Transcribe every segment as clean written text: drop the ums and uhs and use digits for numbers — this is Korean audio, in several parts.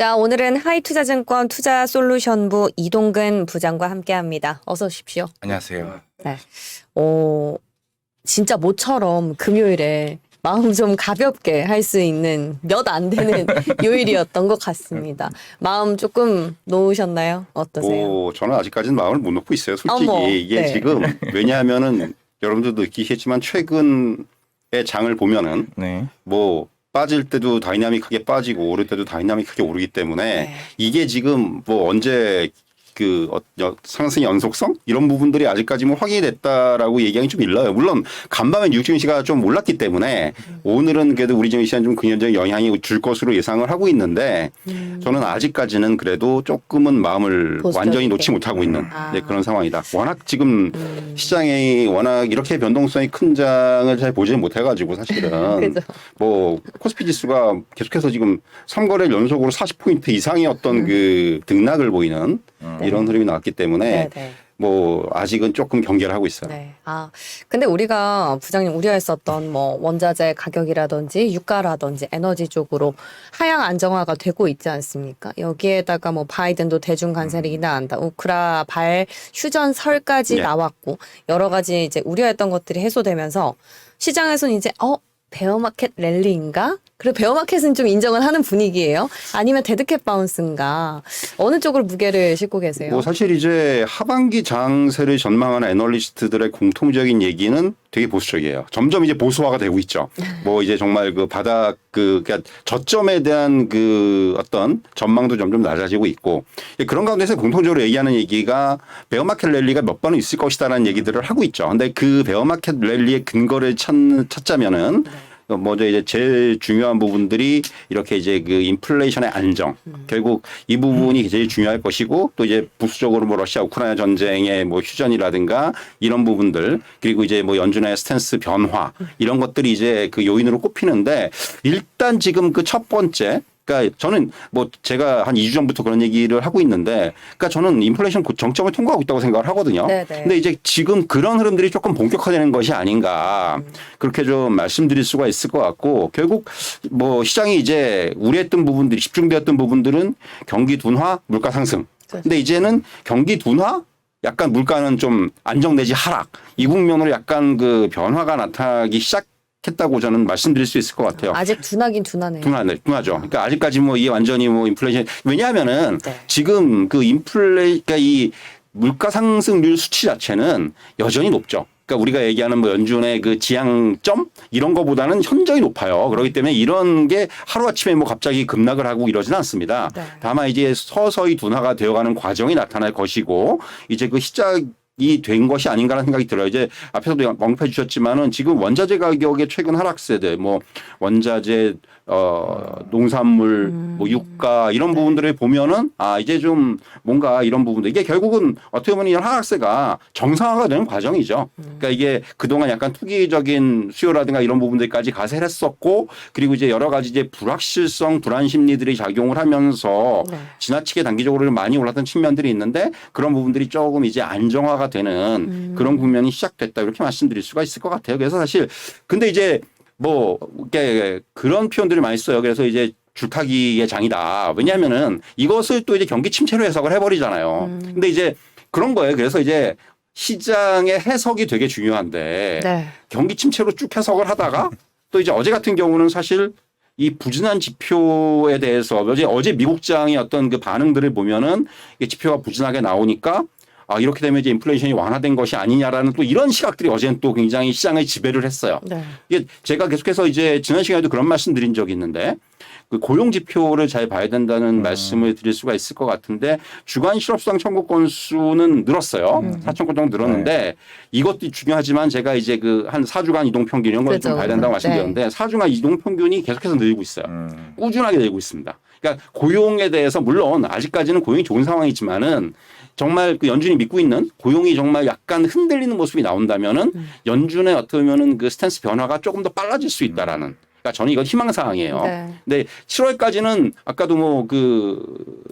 자, 오늘은 하이투자증권 투자솔루션부 이동근 부장과 함께합니다. 어서 오십시오. 안녕하세요. 네. 진짜 모처럼 금요일에 마음 좀 가볍게 할 수 있는 몇 안 되는 요일이었던 것 같습니다. 마음 조금 놓으셨나요? 어떠세요? 저는 아직까지는 마음을 못 놓고 있어요. 솔직히 어머, 이게 네. 지금 왜냐하면은 여러분들도 느끼시겠지만 최근의 장을 보면은 네. 뭐 빠질 때도 다이나믹하게 빠지고 오를 때도 다이나믹하게 오르기 때문에 네. 이게 지금 뭐 언제 상승의 연속성 이런 부분들이 아직까지 뭐 확인이 됐다라고 얘기하기 좀 일러요. 물론 간밤에 뉴욕 증시가 좀 올랐기 때문에 오늘은 그래도 우리 증시에 좀 긍정적인 영향이 줄 것으로 예상을 하고 있는데 저는 아직까지는 그래도 조금은 마음을 보수적이게. 완전히 놓지 못하고 있는 네, 그런 상황이다. 워낙 지금 시장이 워낙 이렇게 변동성이 큰 장을 잘 보지는 못해가지고 사실은 그죠. 뭐 코스피 지수가 계속해서 지금 3거래일 연속으로 40포인트 이상의 어떤 그 등락을 보이는 이런 흐름이 나왔기 때문에 네, 네. 뭐 아직은 조금 경계를 하고 있어요. 네. 근데 우리가 부장님 우려했었던 뭐 원자재 가격이라든지 유가라든지 에너지 쪽으로 하향 안정화가 되고 있지 않습니까? 여기에다가 뭐 바이든도 대중 간세를 인하한다. 우크라 발 휴전설까지 네. 나왔고 여러 가지 이제 우려했던 것들이 해소되면서 시장에서는 이제 베어마켓 랠리인가? 그리고 베어마켓은 좀 인정을 하는 분위기예요. 아니면 데드캣 바운스인가? 어느 쪽으로 무게를 싣고 계세요? 뭐 사실 이제 하반기 장세를 전망하는 애널리스트들의 공통적인 얘기는 되게 보수적이에요. 점점 이제 보수화가 되고 있죠. 뭐 이제 정말 그 바닥 그러니까 저점에 대한 그 어떤 전망도 점점 낮아지고 있고 그런 가운데서 공통적으로 얘기하는 얘기가 베어마켓 랠리가 몇 번은 있을 것이다라는 얘기들을 하고 있죠. 근데 그 베어마켓 랠리의 근거를 찾자면은 먼저 이제 제일 중요한 부분들이 이렇게 이제 그 인플레이션의 안정. 결국 이 부분이 제일 중요할 것이고 또 이제 부수적으로 뭐 러시아 우크라이나 전쟁의 뭐 휴전이라든가 이런 부분들 그리고 이제 뭐 연준의 스탠스 변화 이런 것들이 이제 그 요인으로 꼽히는데 일단 지금 그 첫 번째 그러니까 저는 뭐 제가 한 2주 전부터 그런 얘기를 하고 있는데 그러니까 저는 인플레이션 정점을 통과하고 있다고 생각을 하거든요. 네네. 근데 이제 지금 그런 흐름들이 조금 본격화되는 것이 아닌가 그렇게 좀 말씀드릴 수가 있을 것 같고 결국 뭐 시장이 이제 우려했던 부분들이 집중되었던 부분들은 경기 둔화, 물가 상승. 근데 이제는 경기 둔화 약간 물가는 좀 안정되지 하락. 이 국면으로 약간 그 변화가 나타나기 했다고 저는 말씀드릴 수 있을 것 같아요. 아직 둔하긴 둔하네요. 둔하죠. 그러니까 아직까지 뭐 이게 완전히 뭐 인플레이션 왜냐하면은 네. 지금 그 그러니까 이 물가 상승률 수치 자체는 여전히 높죠. 그러니까 우리가 얘기하는 뭐 연준의 그 지향점 이런 거보다는 현저히 높아요. 그렇기 때문에 이런 게 하루아침에 뭐 갑자기 급락을 하고 이러지는 않습니다. 네. 다만 이제 서서히 둔화가 되어가는 과정이 나타날 것이고 이제 그 이 된 것이 아닌가라는 생각이 들어요. 이제 앞에서도 언급해 주셨지만은 지금 원자재 가격의 최근 하락세들, 뭐 원자재, 농산물, 뭐 유가 이런 부분들을 보면은 이제 좀 뭔가 이런 부분들 이게 결국은 어떻게 보면 이런 하락세가 정상화가 되는 과정이죠. 그러니까 이게 그동안 약간 투기적인 수요라든가 이런 부분들까지 가세를 했었고 그리고 이제 여러 가지 이제 불확실성, 불안 심리들이 작용을 하면서 네. 지나치게 단기적으로 좀 많이 올랐던 측면들이 있는데 그런 부분들이 조금 이제 안정화가 되는 그런 국면이 시작됐다 이렇게 말씀드릴 수가 있을 것 같아요. 그래서 사실 근데 이제 뭐 이렇게 그런 표현들을 많이 써요. 그래서 이제 줄타기의 장이다. 왜냐하면은 이것을 또 이제 경기 침체로 해석을 해버리잖아요. 근데 이제 그런 거예요. 그래서 이제 시장의 해석이 되게 중요한데 네. 경기 침체로 쭉 해석을 하다가 또 이제 어제 같은 경우는 사실 이 부진한 지표에 대해서 어제 미국장의 어떤 그 반응들을 보면은 이 지표가 부진하게 나오니까 이렇게 되면 이제 인플레이션이 완화된 것이 아니냐라는 또 이런 시각들이 어제는 또 굉장히 시장을 지배를 했어요. 네. 이게 제가 계속해서 이제 지난 시간에도 그런 말씀 드린 적이 있는데 그 고용 지표를 잘 봐야 된다는 말씀을 드릴 수가 있을 것 같은데 주간 실업수당 청구 건수는 늘었어요. 4천 건 정도 늘었는데 이것도 중요하지만 제가 이제 그 한 4주간 이동 평균 이런 걸 좀 그죠. 봐야 된다고 네. 말씀드렸는데 4주간 이동 평균이 계속해서 늘고 있어요. 꾸준하게 늘고 있습니다. 그러니까 고용에 대해서 물론 아직까지는 고용이 좋은 상황이지만은 정말 그 연준이 믿고 있는 고용이 정말 약간 흔들리는 모습이 나온다면은 연준의 어떻게 보면은 그 스탠스 변화가 조금 더 빨라질 수 있다라는. 그러니까 저는 이건 희망 사항이에요. 네. 근데 7월까지는 아까도 뭐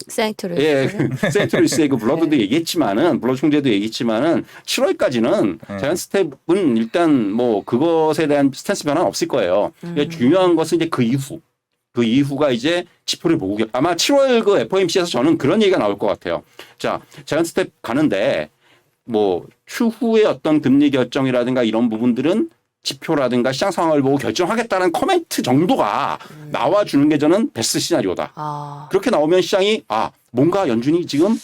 세인트루이스의 그 블러드도 얘기했지만은 블러드 총재도 얘기했지만은 7월까지는 자이언트 스텝은 일단 뭐 그것에 대한 스탠스 변화는 없을 거예요. 중요한 것은 이제 그 이후. 그 이후가 이제 지표를 보고 아마 7월 그 FOMC에서 저는 그런 얘기가 나올 것 같아요. 자, 자이언트 스텝 가는데 뭐 추후의 어떤 금리 결정이라든가 이런 부분들은 지표라든가 시장 상황을 보고 결정하겠다는 코멘트 정도가 나와주는 게 저는 베스트 시나리오다. 아, 그렇게 나오면 시장이 뭔가 연준이 지금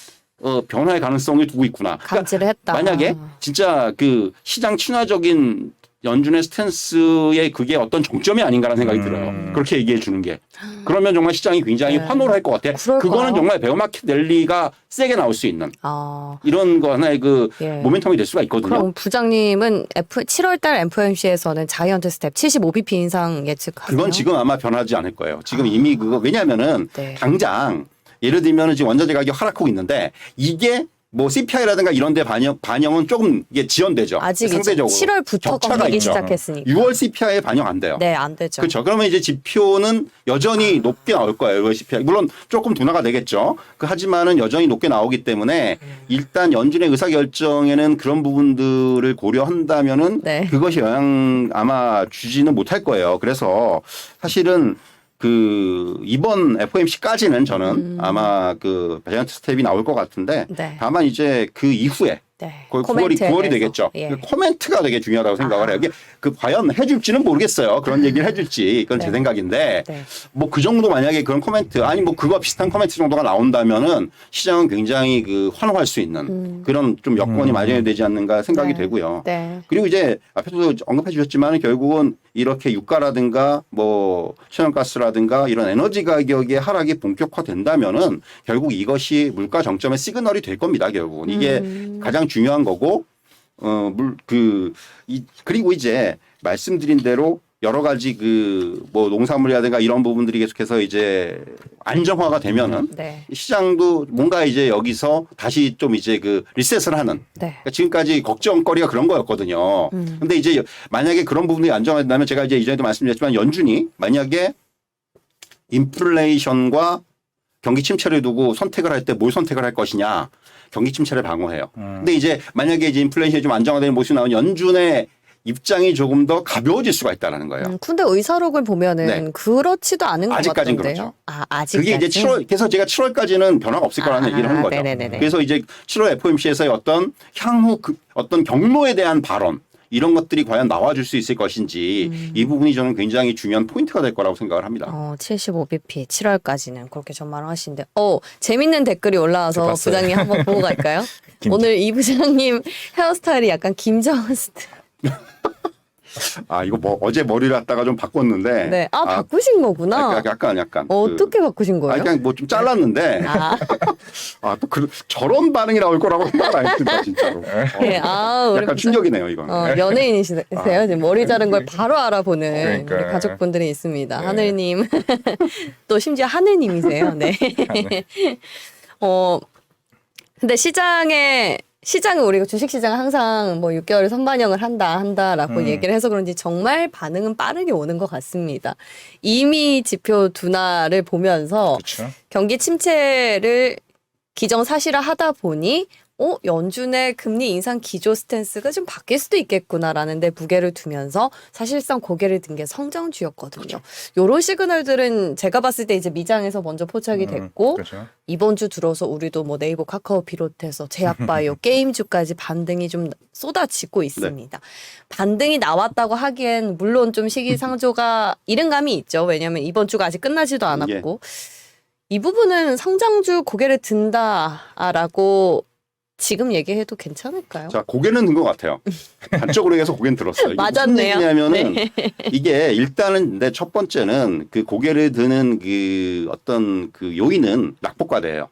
변화의 가능성을 두고 있구나. 감지를 했다. 만약에 진짜 그 시장 친화적인 연준의 스탠스의 그게 어떤 정점이 아닌가라는 생각이 들어요. 그렇게 얘기해 주는 게. 그러면 정말 시장이 굉장히 네. 환호를 할 것 같아. 그럴까요? 그거는 정말 베어마켓 랠리가 세게 나올 수 있는 아, 이런 거 하나의 그 예. 모멘텀이 될 수가 있거든요. 그럼 부장님은 7월달 FOMC에서는 자이언트 스텝 75bp 인상 예측하세요? 그건 지금 아마 변하지 않을 거예요. 지금 이미 그거 왜냐하면은 네. 당장 예를 들면은 지금 원자재 가격 하락하고 있는데 이게 뭐 CPI라든가 이런 데 반영은 조금 이게 지연되죠. 아직 이제 상대적으로. 7월부터 격차가 꺾이기 있죠. 시작했으니까. 6월 CPI에 반영 안 돼요. 네, 안 되죠. 그렇죠. 그러면 이제 지표는 여전히 높게 나올 거예요. 6월 CPI. 물론 조금 둔화가 되겠죠. 하지만은 여전히 높게 나오기 때문에 일단 연준의 의사결정에는 그런 부분들을 고려한다면은 네. 그것이 영향 아마 주지는 못할 거예요. 그래서 사실은 그 이번 FOMC까지는 저는 아마 그 자이언트 스텝이 나올 것 같은데 네. 다만 이제 그 이후에 네. 거의 코멘트에 9월이 대해서. 되겠죠. 예. 그 코멘트가 되게 중요하다고 생각을 해요. 이게 그 과연 해줄지는 모르겠어요. 그런 얘기를 해줄지 그건 제 네. 생각인데 네. 뭐 그 정도 만약에 그런 코멘트 아니 뭐 그거 비슷한 코멘트 정도가 나온다면은 시장은 굉장히 그 환호할 수 있는 그런 좀 여건이 마련이 되지 않는가 생각이 네. 되고요. 네. 그리고 이제 앞에서도 언급해 주셨지만 결국은 이렇게 유가라든가 뭐 천연가스라든가 이런 에너지 가격의 하락이 본격화된다면은 결국 이것이 물가 정점의 시그널이 될 겁니다. 결국은 이게 가장 중요한 거고 그리고 이제 말씀드린 대로 여러 가지 그 뭐 농산물이라든가 이런 부분들이 계속해서 이제 안정화가 되면은 네. 시장도 뭔가 이제 여기서 다시 좀 이제 그 리셋을 하는 네. 그러니까 지금까지 걱정거리가 그런 거였거든요. 근데 이제 만약에 그런 부분이 안정화된다면 제가 이제 이전에도 말씀드렸지만 연준이 만약에 인플레이션과 경기 침체를 두고 선택을 할 때 뭘 선택을 할 것이냐. 경기 침체를 방어해요. 근데 이제 만약에 이제 인플레이션이 좀 안정화되는 모습이 나오면 연준의 입장이 조금 더 가벼워질 수가 있다라는 거예요. 근데 의사록을 보면은 네. 그렇지도 않은 것 아직까진 같던데요. 그렇죠. 아, 아직까지. 그게 이제 7월, 그래서 제가 7월까지는 변화가 없을 거라는 얘기를 하는 거죠. 네네네네. 그래서 이제 7월 FOMC에서의 어떤 향후 어떤 경로에 대한 발언 이런 것들이 과연 나와줄 수 있을 것인지 이 부분이 저는 굉장히 중요한 포인트가 될 거라고 생각을 합니다. 75bp 7월까지는 그렇게 전망을 하시는데 재밌는 댓글이 올라와서 봤어요. 부장님 한번 보고 갈까요? 오늘 이 부장님 헤어스타일이 약간 김정은 스타일. 아, 이거 뭐 어제 머리를 갖다가 좀 바꿨는데. 네. 바꾸신 거구나. 약간. 어떻게 바꾸신 거예요? 그냥 뭐 좀 잘랐는데. 또 저런 반응이 나올 거라고 생각을 안 했습니다, 진짜로. 네. 우리 약간 충격이네요, 이건. 연예인이세요. 지금 머리 자른 걸 바로 알아보는 그러니까. 우리 가족분들이 있습니다. 네. 하늘님. 또 심지어 하늘님이세요. 네. 근데 시장은 우리가 주식시장은 항상 뭐 6개월에 선반영을 한다라고 얘기를 해서 그런지 정말 반응은 빠르게 오는 것 같습니다. 이미 지표 둔화를 보면서 그렇죠. 경기 침체를 기정사실화하다 보니 연준의 금리 인상 기조 스탠스가 좀 바뀔 수도 있겠구나라는 데 무게를 두면서 사실상 고개를 든 게 성장주였거든요. 요런 시그널들은 제가 봤을 때 이제 미장에서 먼저 포착이 됐고 그렇죠. 이번 주 들어서 우리도 뭐 네이버 카카오 비롯해서 제약바이오 게임주까지 반등이 좀 쏟아지고 있습니다. 반등이 나왔다고 하기엔 물론 좀 시기상조가 이른 감이 있죠. 왜냐하면 이번 주가 아직 끝나지도 않았고 이 부분은 성장주 고개를 든다라고 지금 얘기해도 괜찮을까요? 자, 고개는 든 것 같아요. 단적으로 해서 고개는 들었어요. 이게 무슨 맞았네요. 얘기냐면은 이게 일단은 근데 첫 번째는 그 고개를 드는 그 어떤 그 요인은 낙폭과대예요.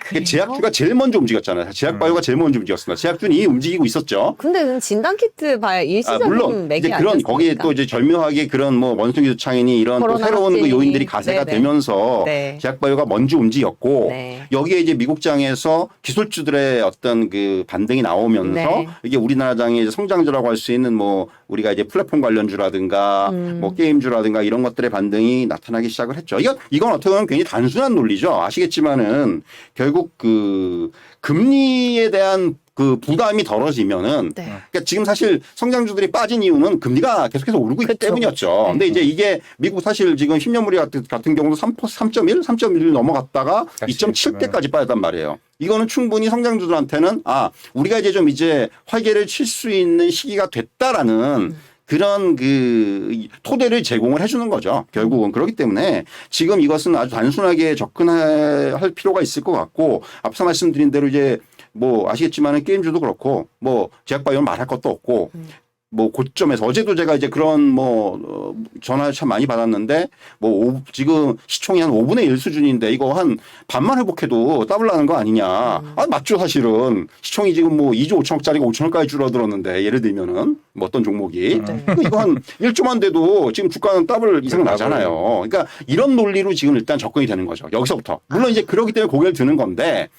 그래요? 제약주가 제일 먼저 움직였잖아요. 제약바이오가 제일 먼저 움직였습니다. 제약주는 이미 움직이고 있었죠. 근데 진단키트 봐야 일시적인 물론 맥이 이제 그런 아니었습니까? 거기에 또 이제 절묘하게 그런 뭐 원숭이 두창이니 이런 또 코로나 새로운 그 확진이. 요인들이 가세가 네네. 되면서 네. 제약바이오가 먼저 움직였고 네. 여기에 이제 미국장에서 기술주들의 어떤 그 반등이 나오면서 네. 이게 우리나라장의 이제 성장주라고 할 수 있는 뭐 우리가 이제 플랫폼 관련주라든가 뭐 게임주라든가 이런 것들의 반등이 나타나기 시작을 했죠. 이건 어떻게 보면 굉장히 단순한 논리죠. 아시겠지만은 결국 그 금리에 대한 그 부담이 덜어지면은 네. 그러니까 지금 사실 성장주들이 빠진 이유는 금리가 계속해서 오르고 있기 그쵸. 때문이었죠. 네. 근데 이제 이게 미국 사실 지금 10년물이 같은 경우도 3.1 넘어갔다가 다시 2.7대까지 빠졌단 말이에요. 이거는 충분히 성장주들한테는 우리가 이제 활개를 칠 수 있는 시기가 됐다라는 그런 그 토대를 제공을 해주는 거죠. 결국은 그렇기 때문에 지금 이것은 아주 단순하게 접근할 필요가 있을 것 같고 앞서 말씀드린 대로 이제 뭐 아시겠지만은 게임주도 그렇고 뭐 제약바이오는 말할 것도 없고 뭐 고점에서 어제도 제가 이제 그런 뭐 전화를 참 많이 받았는데 뭐 지금 시총이 한 5분의 1 수준인데 이거 한 반만 회복해도 더블 나는 거 아니냐. 맞죠 사실은. 시총이 지금 뭐 2조 5천억짜리가 5천억까지 줄어들었는데 예를 들면은 뭐 어떤 종목이 이거 한 1조만 돼도 지금 주가는 더블 이상 나잖아요. 그러니까 이런 논리로 지금 일단 접근이 되는 거죠. 여기서부터. 물론 이제 그렇기 때문에 고개를 드는 건데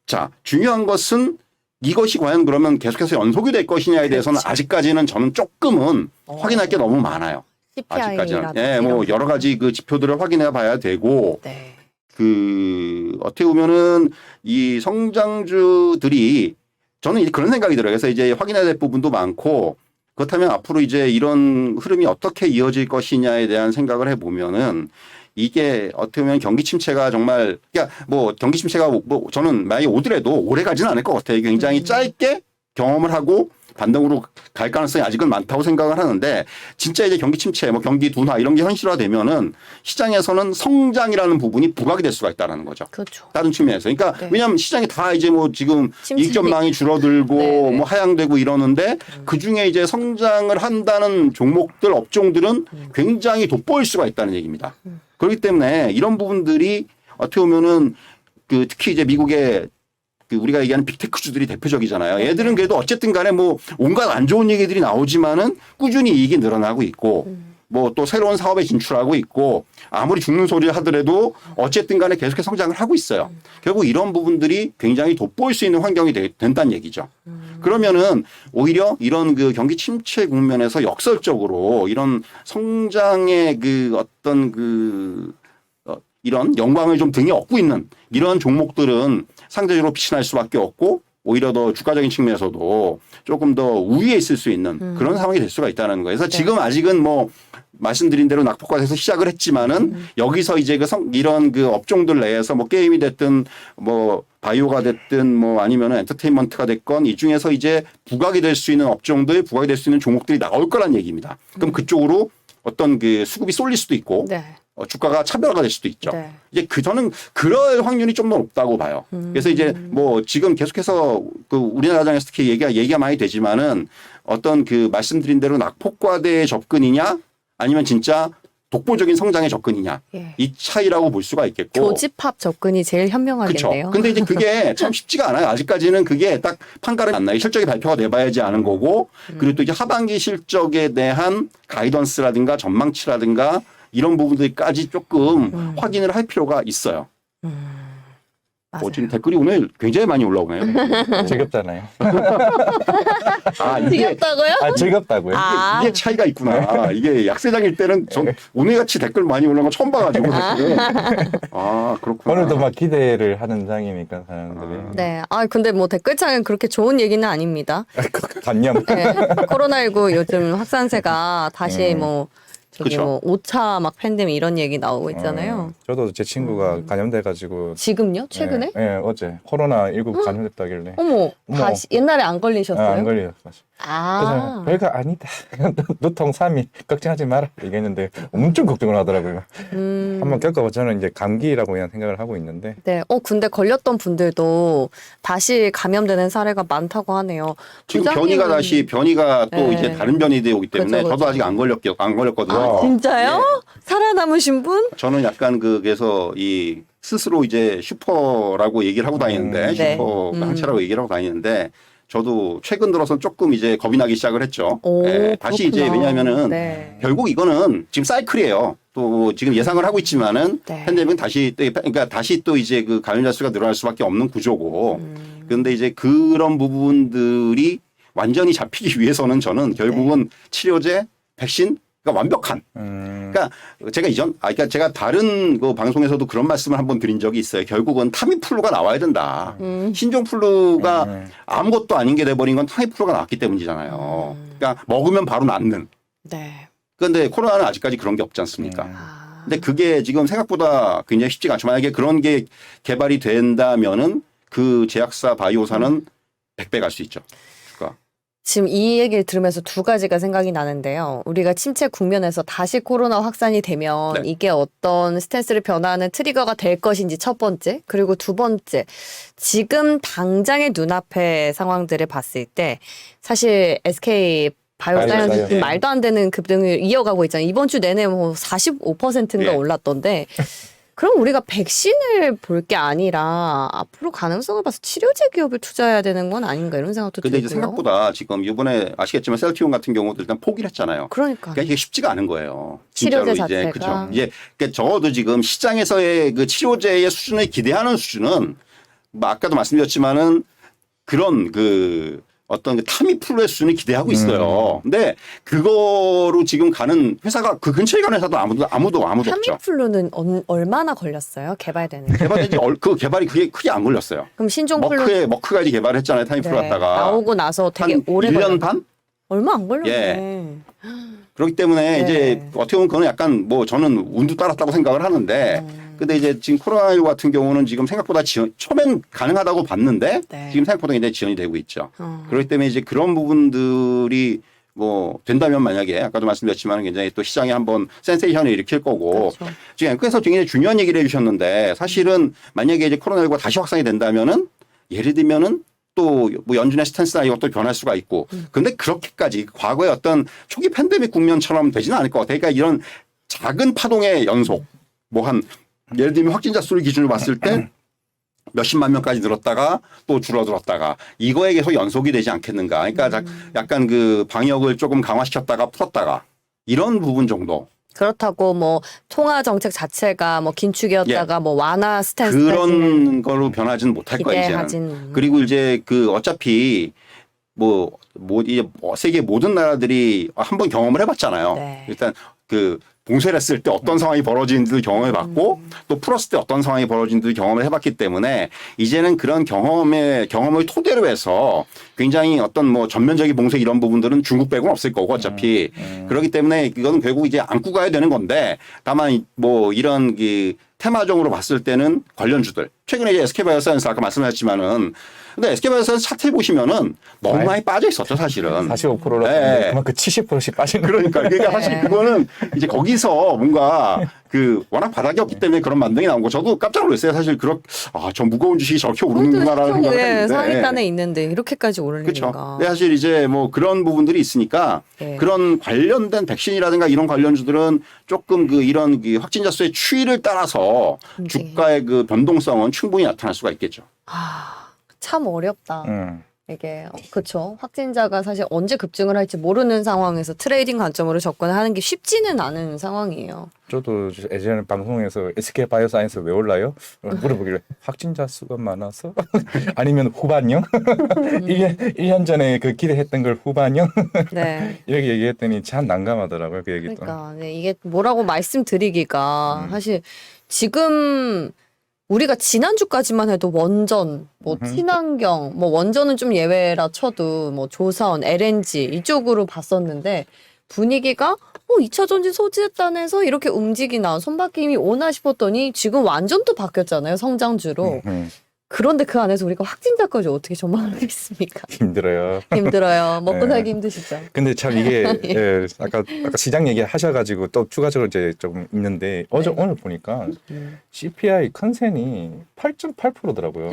자, 중요한 것은 이것이 과연 그러면 계속해서 연속이 될 것이냐에 대해서는 그렇지. 아직까지는 저는 조금은 확인할 게 너무 많아요. 아직까지는. 예, 뭐 여러 가지 그 지표들을 확인해 봐야 되고 네. 그 어떻게 보면은 이 성장주들이 저는 이제 그런 생각이 들어요. 그래서 이제 확인해야 될 부분도 많고 그렇다면 앞으로 이제 이런 흐름이 어떻게 이어질 것이냐에 대한 생각을 해 보면은 이게 어떻게 보면 경기 침체가 정말 그러니까 뭐 경기 침체가 뭐 저는 만약에 오더라도 오래 가지는 않을 것 같아요. 굉장히 짧게 경험을 하고 반등으로 갈 가능성이 아직은 많다고 생각을 하는데 진짜 이제 경기 침체 뭐 경기 둔화 이런 게 현실화되면은 시장에서는 성장이라는 부분이 부각이 될 수가 있다라는 거죠. 그렇죠. 다른 측면에서. 그러니까 네. 왜냐하면 시장이 다 이제 뭐 지금 침체. 이익 전망이 줄어들고 네네. 뭐 하향되고 이러는데 그 중에 이제 성장을 한다는 종목들 업종들은 굉장히 돋보일 수가 있다는 얘기입니다. 그렇기 때문에 이런 부분들이 어떻게 보면은 그 특히 이제 미국의 그 우리가 얘기하는 빅테크주들이 대표적이잖아요. 얘들은 그래도 어쨌든 간에 뭐 온갖 안 좋은 얘기들이 나오지만은 꾸준히 이익이 늘어나고 있고 뭐 또 새로운 사업에 진출하고 있고 아무리 죽는 소리를 하더라도 어쨌든 간에 계속해서 성장을 하고 있어요. 결국 이런 부분들이 굉장히 돋보일 수 있는 환경이 된다는 얘기죠. 그러면은 오히려 이런 그 경기 침체 국면에서 역설적으로 이런 성장의 그 어떤 그 이런 영광을 좀 등에 업고 있는 이런 종목들은 상대적으로 빛이 날 수밖에 없고 오히려 더 주가적인 측면에서도 조금 더 우위에 있을 수 있는 그런 상황이 될 수가 있다는 거예요. 그래서 지금 아직은 뭐 말씀드린 대로 낙폭과에서 시작을 했지만은 여기서 이제 이런 그 업종들 내에서 뭐 게임이 됐든 뭐 바이오가 됐든 뭐 아니면은 엔터테인먼트가 됐건 이 중에서 이제 부각이 될 수 있는 업종들, 부각이 될 수 있는 종목들이 나올 거란 얘기입니다. 그럼 그쪽으로 어떤 그 수급이 쏠릴 수도 있고 네. 주가가 차별화가 될 수도 있죠. 네. 이제 저는 그럴 확률이 좀 더 높다고 봐요. 그래서 이제 뭐 지금 계속해서 그 우리나라장에서 특히 얘기가 많이 되지만은 어떤 그 말씀드린 대로 낙폭과대의 접근이냐 아니면 진짜 독보적인 성장의 접근이냐 예. 이 차이라고 볼 수가 있겠고. 교집합 접근이 제일 현명하겠네요. 그렇죠. 근데 이제 그게 참 쉽지가 않아요. 아직까지는 그게 딱 판가름이 안 나요. 실적이 발표가 돼봐야지 아는 거고 그리고 또 이제 하반기 실적에 대한 가이던스라든가 전망치라든가 이런 부분들까지 조금 확인을 할 필요가 있어요. 맞아요. 지금 댓글이 오늘 굉장히 많이 올라오네요. 즐겁잖아요. 이게 지겹다고요? 즐겁다고요. 아. 이게 차이가 있구나. 이게 약세장일 때는 전 오늘같이 댓글 많이 올라온 거 처음 봐가지고 댓글을. 그렇구나. 오늘도 막 기대를 하는 장이니까 사람들이. 네. 근데 뭐 댓글창은 그렇게 좋은 얘기는 아닙니다. 단념. 네. 코로나19 요즘 확산세가 다시 뭐 저기 그쵸. 뭐 5차 막 팬데믹 이런 얘기 나오고 있잖아요. 저도 제 친구가 감염돼가지고. 지금요? 최근에? 네, 어제 코로나19 감염됐다길래. 어머, 다시 옛날에 안 걸리셨어요? 안 걸렸어요. 그래서 별거 아니다. 누통 3일 걱정하지 마라 얘기했는데 엄청 걱정을 하더라고요. 한번 겪어봐. 저는 이제 감기라고 그냥 생각을 하고 있는데. 네. 근데 걸렸던 분들도 다시 감염되는 사례가 많다고 하네요. 지금 부장님은- 변이가 또 네. 이제 다른 변이들이 오기 때문에 그쵸, 그쵸. 저도 아직 안 걸렸거든요. 진짜요? 예. 살아남으신 분? 저는 약간 그래서 이 스스로 이제 슈퍼라고 얘기를 하고 다니는데 네. 슈퍼 항체라고 얘기를 하고 다니는데 저도 최근 들어서 조금 이제 겁이 나기 시작을 했죠. 오, 다시 이제 그렇구나. 왜냐하면은 네. 결국 이거는 지금 사이클이에요. 또 지금 예상을 하고 있지만은 네. 팬데믹은 다시 또 이제 그 감염자 수가 늘어날 수밖에 없는 구조고. 그런데 이제 그런 부분들이 완전히 잡히기 위해서는 저는 결국은 치료제, 백신 그러니까 완벽한. 그러니까 그러니까 제가 다른 그 방송에서도 그런 말씀을 한번 드린 적이 있어요. 결국은 타미플루가 나와야 된다. 신종플루가 아무것도 아닌 게 돼버린 건 타미플루가 나왔기 때문이잖아요. 그러니까 먹으면 바로 낫는. 네. 그런데 코로나는 아직까지 그런 게 없지 않습니까? 아. 근데 그게 지금 생각보다 굉장히 쉽지가 않죠. 만약에 그런 게 개발이 된다면은 그 제약사 바이오사는 100배 갈 수 있죠. 주가. 지금 이 얘기를 들으면서 두 가지가 생각이 나는데요. 우리가 침체 국면에서 다시 코로나 확산이 되면 네. 이게 어떤 스탠스를 변화하는 트리거가 될 것인지 첫 번째. 그리고 두 번째. 지금 당장의 눈앞의 상황들을 봤을 때 사실 SK 바이오사이언스는 바이오사이언스. 말도 안 되는 급등을 이어가고 있잖아요. 이번 주 내내 뭐 45%인가 예. 올랐던데 그럼 우리가 백신을 볼 게 아니라 앞으로 가능성을 봐서 치료제 기업을 투자해야 되는 건 아닌가 이런 생각도 근데 들고요. 이제 생각보다 지금 이번에 아시겠지만 셀티온 같은 경우도 일단 포기를 했잖아요. 그러니까 그러니까 이게 쉽지가 않은 거예요. 치료제 진짜로 이제 자체가. 그죠. 이제 그러니까 적어도 지금 시장에서의 그 치료제의 수준을 기대하는 수준은 뭐 아까도 말씀드렸지만은 그런 그 어떤 그 타미플루의 수준을 기대하고 있어요. 근데 그거로 지금 가는 회사가 그 근처에 가는 회사도 아무도 없죠. 타미플루는 얼마나 걸렸어요? 개발되는 게? 개발된 그 개발이 그게 크게 안 걸렸어요. 그럼 신종플루 머크가 이제 개발했잖아요. 타미플루 네, 갖다가 나오고 나서 되게 한 오래 1년 걸렸 반? 얼마 안 걸렸네. 그렇기 때문에 네. 이제 어떻게 보면 그건 약간 뭐 저는 운도 따랐다고 생각을 하는데 근데 이제 지금 코로나19 같은 경우는 지금 생각보다 처음엔 가능하다고 봤는데 네. 지금 생각보다 굉장히 지연이 되고 있죠. 어. 그렇기 때문에 이제 그런 부분들이 뭐 된다면 만약에 아까도 말씀드렸지만 굉장히 또 시장에 한번 센세이션을 일으킬 거고 그렇죠. 지금 앵커에서 굉장히 중요한 얘기를 해주셨는데 사실은 만약에 이제 코로나19가 다시 확산이 된다면은 예를 들면은 또 뭐 연준의 스탠스나 이것도 변할 수가 있고 근데 그렇게까지 과거의 어떤 초기 팬데믹 국면처럼 되지는 않을 것 같아요. 그러니까 이런 작은 파동의 연속 뭐 한 예를 들면 확진자 수를 기준으로 봤을 때 몇십만 명까지 늘었다가 또 줄어들었다가 이거에 계속 연속이 되지 않겠는가. 그러니까 약간 그 방역을 조금 강화시켰다가 풀었다가 이런 부분 정도. 그렇다고 뭐 통화 정책 자체가 뭐 긴축이었다가 뭐 완화 스탠스 그런 걸로 변하지는 못할 거예요, 이제는. 기대하진. 그리고 이제 그 어차피 이제 세계 모든 나라들이 한번 경험을 해봤잖아요. 네. 일단 그 봉쇄를 했을 때 어떤 상황이 벌어지는지도 경험해봤고 또 풀었을 때 어떤 상황이 벌어지는지도 경험을 해봤기 때문에 이제는 그런 경험을 토대로 해서 굉장히 어떤 뭐 전면적인 봉쇄 이런 부분들은 중국 빼고는 없을 거고 어차피 그렇기 때문에 이건 결국 이제 안고 가야 되는 건데 다만 뭐 이런 그 테마적으로 봤을 때는 관련주들 최근에 이제 SK바이오사이언스 아까 말씀하셨지만은 근데 SK바이오사이언스 차트 보시면은 너무 많이 빠져 있었죠 사실은. 45%로 네. 그만큼 70%씩 빠진 그러니까 사실 그거는 이제 거기서 뭔가 그 워낙 바닥이 없기 때문에 그런 만등이 나온 거 저도 깜짝 놀랐어요. 사실 저 무거운 주식이 저렇게 오르는구나라는 생각을 했는데. 상위단에 있는데 이렇게까지 그렇죠. 오르니까. 근데 사실 이제 뭐 그런 부분들이 있으니까 네. 그런 관련된 백신이라든가 이런 관련주들은 조금 그 이런 그 확진자 수의 추이를 따라서 주가의 그 변동성은 충분히 나타날 수가 있겠죠. 참 어렵다. 이게 그렇죠. 확진자가 사실 언제 급증을 할지 모르는 상황에서 트레이딩 관점으로 접근하는 게 쉽지는 않은 상황이에요. 저도 예전에 방송에서 SK 바이오사이언스 왜 올라요? 물어보길래 확진자 수가 많아서 아니면 후반형? 1년 전에 그 기대했던 걸 후반형? 네. 이렇게 얘기했더니 참 난감하더라고요. 그 얘기도. 그러니까 네, 이게 뭐라고 말씀드리기가 사실 지금 우리가 지난주까지만 해도 원전, 뭐 친환경, 뭐 원전은 좀 예외라 쳐도 뭐 조선, LNG 이쪽으로 봤었는데 분위기가 2차 전지 소재단에서 이렇게 움직이나 손바뀜이 오나 싶었더니 지금 완전 또 바뀌었잖아요. 성장주로. 그런데 그 안에서 우리가 확진자까지 어떻게 전망을 하겠습니까? 힘들어요. 힘들어요. 먹고 네. 살기 힘드시죠? 근데 참 이게 예, 아까 시장 얘기 하셔가지고 또 추가적으로 이제 좀 있는데 오늘 보니까 CPI 컨센이 8.8%더라고요.